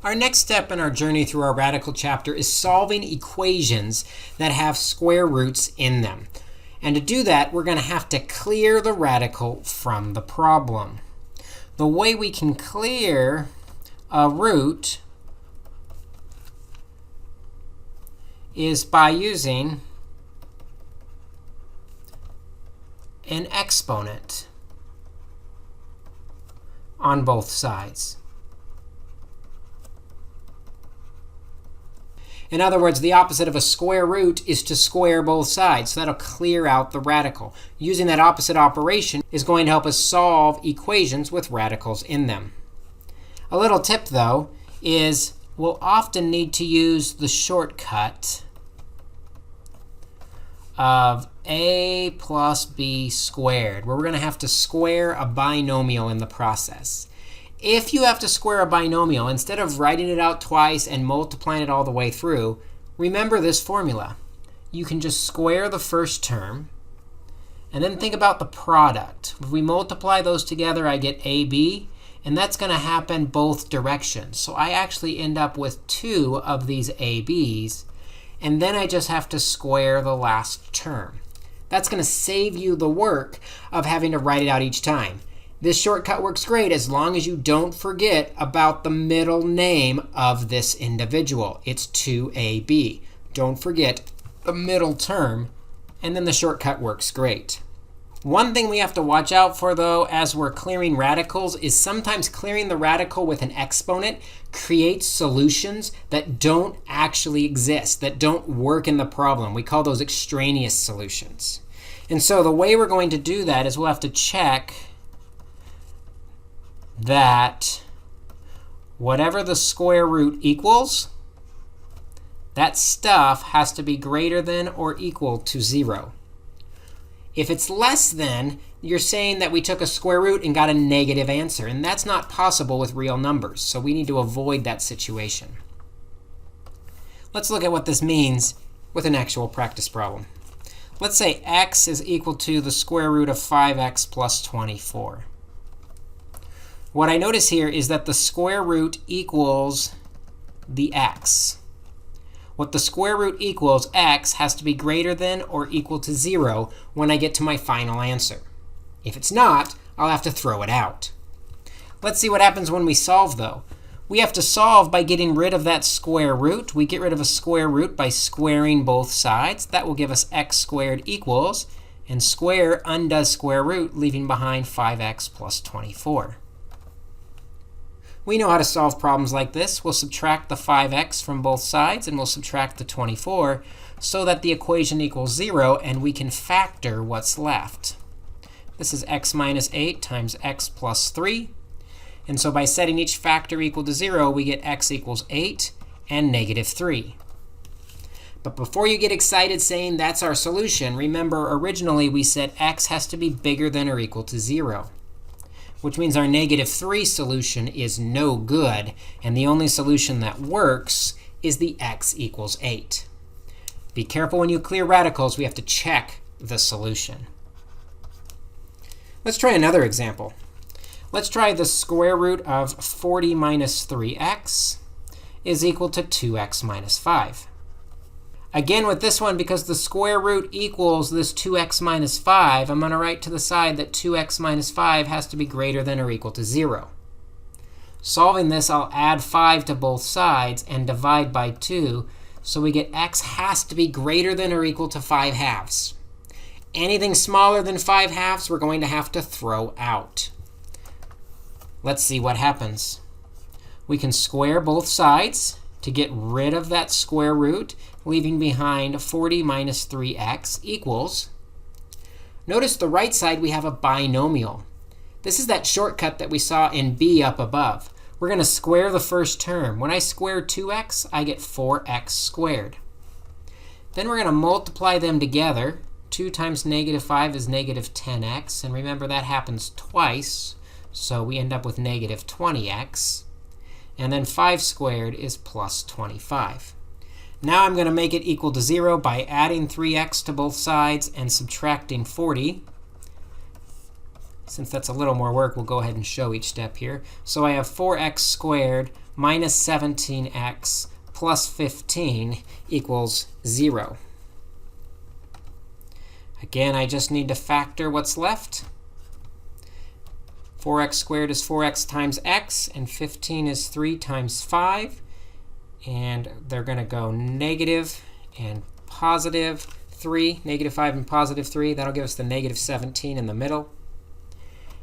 Our next step in our journey through our radical chapter is solving equations that have square roots in them. And to do that, we're going to have to clear the radical from the problem. The way we can clear a root is by using an exponent on both sides. In other words, the opposite of a square root is to square both sides. So that'll clear out the radical. Using that opposite operation is going to help us solve equations with radicals in them. A little tip, though, is we'll often need to use the shortcut of a plus b squared, where we're going to have to square a binomial in the process. If you have to square a binomial, instead of writing it out twice and multiplying it all the way through, remember this formula. You can just square the first term, and then think about the product. If we multiply those together, I get ab, and that's going to happen both directions. So I actually end up with 2 of these ab's, and then I just have to square the last term. That's going to save you the work of having to write it out each time. This shortcut works great as long as you don't forget about the middle name of this individual. It's 2ab. Don't forget the middle term, and then the shortcut works great. One thing we have to watch out for, though, as we're clearing radicals is sometimes clearing the radical with an exponent creates solutions that don't actually exist, that don't work in the problem. We call those extraneous solutions. And so the way we're going to do that is we'll have to check that whatever the square root equals, that stuff has to be greater than or equal to 0. If it's less than, you're saying that we took a square root and got a negative answer. And that's not possible with real numbers. So we need to avoid that situation. Let's look at what this means with an actual practice problem. Let's say x is equal to the square root of 5x plus 24. What I notice here is that the square root equals the x. What the square root equals, x, has to be greater than or equal to 0 when I get to my final answer. If it's not, I'll have to throw it out. Let's see what happens when we solve, though. We have to solve by getting rid of that square root. We get rid of a square root by squaring both sides. That will give us x squared equals, and square undoes square root, leaving behind 5x plus 24. We know how to solve problems like this. We'll subtract the 5x from both sides, and we'll subtract the 24 so that the equation equals 0, and we can factor what's left. This is x minus 8 times x plus 3. And so by setting each factor equal to 0, we get x equals 8 and negative 3. But before you get excited saying that's our solution, remember originally we said x has to be bigger than or equal to 0. Which means our negative 3 solution is no good, and the only solution that works is the x equals 8. Be careful when you clear radicals. We have to check the solution. Let's try another example. Let's try the square root of 40 minus 3x is equal to 2x minus 5. Again, with this one, because the square root equals this 2x minus 5, I'm going to write to the side that 2x minus 5 has to be greater than or equal to 0. Solving this, I'll add 5 to both sides and divide by 2. So we get x has to be greater than or equal to 5 halves. Anything smaller than 5 halves, we're going to have to throw out. Let's see what happens. We can square both sides to get rid of that square root, leaving behind 40 minus 3x equals. Notice the right side, we have a binomial. This is that shortcut that we saw in b up above. We're going to square the first term. When I square 2x, I get 4x squared. Then we're going to multiply them together. 2 times negative 5 is negative 10x. And remember, that happens twice. So we end up with negative 20x. And then 5 squared is plus 25. Now I'm going to make it equal to 0 by adding 3x to both sides and subtracting 40. Since that's a little more work, we'll go ahead and show each step here. So I have 4x squared minus 17x plus 15 equals 0. Again, I just need to factor what's left. 4x squared is 4x times x, and 15 is 3 times 5. And they're going to go negative and positive 3, negative 5 and positive 3. That'll give us the negative 17 in the middle.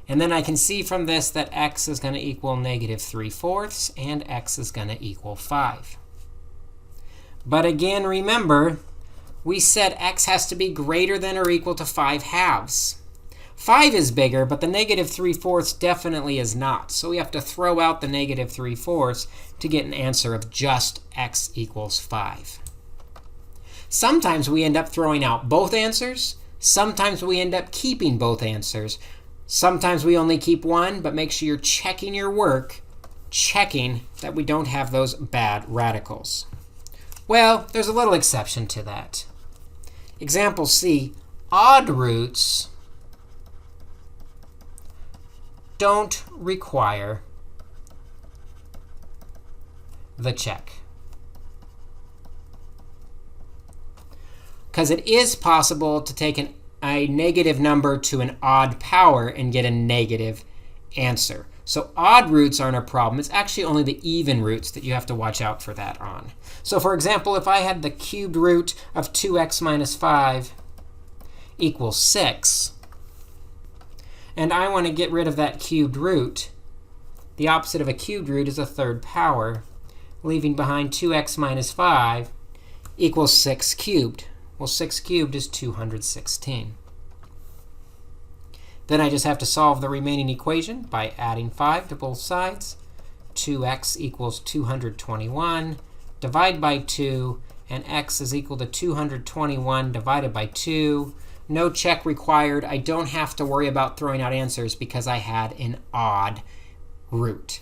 And then I can see from this that x is going to equal negative 3/4, and x is going to equal 5. But again, remember, we said x has to be greater than or equal to 5/2. 5 is bigger, but the negative 3/4 definitely is not. So we have to throw out the negative 3/4 to get an answer of just x equals 5. Sometimes we end up throwing out both answers. Sometimes we end up keeping both answers. Sometimes we only keep one, but make sure you're checking your work, checking that we don't have those bad radicals. Well, there's a little exception to that. Example C, odd roots don't require the check. Because it is possible to take a negative number to an odd power and get a negative answer. So odd roots aren't a problem. It's actually only the even roots that you have to watch out for that on. So for example, if I had the cubed root of 2x minus 5 equals 6, and I want to get rid of that cubed root, the opposite of a cubed root is a third power, leaving behind 2x minus 5 equals 6 cubed. Well, 6 cubed is 216. Then I just have to solve the remaining equation by adding 5 to both sides. 2x equals 221. Divide by 2, and x is equal to 221 divided by 2. No check required. I don't have to worry about throwing out answers because I had an odd root.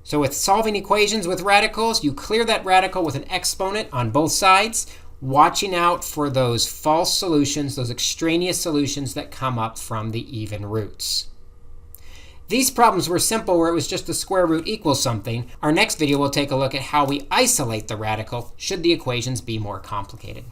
So with solving equations with radicals, you clear that radical with an exponent on both sides, watching out for those false solutions, those extraneous solutions that come up from the even roots. These problems were simple where it was just the square root equals something. Our next video will take a look at how we isolate the radical should the equations be more complicated.